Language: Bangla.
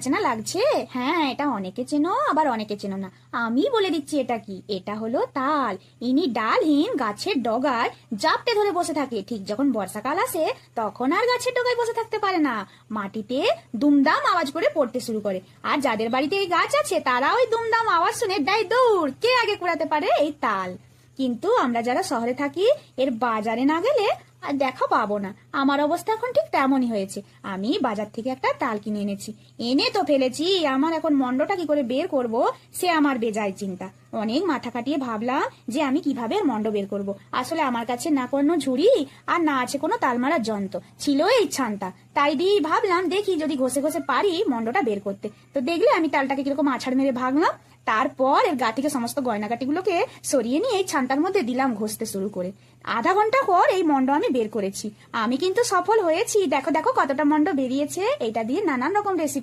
চেনা লাগছে? হ্যাঁ, এটা অনেকে চেনো আবার অনেকে চেনো না। আমি বলে দিচ্ছি এটা কি। এটা হলো তাল। ইনি ডালহীন গাছের ডগায় জাপটে ধরে বসে থাকে। ঠিক যখন বর্ষাকাল আসে তখন আর গাছের ডগায় বসে থাকতে পারে না, মাটিতে দুমদাম আওয়াজ করে পড়তে শুরু করে। আর যাদের বাড়িতে এই গাছ আছে তারা ওই দুমদাম আওয়াজ শুনে দেয় দৌড়, কে আগে কুড়াতে পারে এই তাল। কিন্তু আমরা যারা শহরে থাকি এর বাজারে না গেলে আর দেখা পাবো না। আমার অবস্থা এখন ঠিক তেমনই হয়েছে। আমি বাজার থেকে একটা তাল কিনে এনেছি, এনে তো ফেলেছি। আমার এখন মন্ডটা কি করে বের করব সে আমার বেজায় চিন্তা। অনেক মাথা কাটিয়ে ভাবলাম যে আমি কিভাবে এর মন্ড বের করব। আসলে আমার কাছে না কোনো ঝুড়ি আর না আছে কোনো তাল মারার যন্ত্র, ছিল এই ছানটা। তাই দিয়ে ভাবলাম দেখি যদি ঘষে ঘষে পারি মন্ডটা বের করতে। তো দেখলে আমি তালটাকে কিরকম আছাড় মেরে ভাগলাম, তারপর এর গা থেকে সমস্ত গয়নাগাটিগুলোকে সরিয়ে নিয়ে এই ছানটার মধ্যে দিলাম ঘষতে শুরু করে। আধা ঘন্টা পর এই মন্ড আমি বের করেছি। আমি কিন্তু সফল হয়েছি। দেখো দেখো কতটা মন্ড বেরিয়েছে। এটা দিয়ে নানান রকম রেসিপি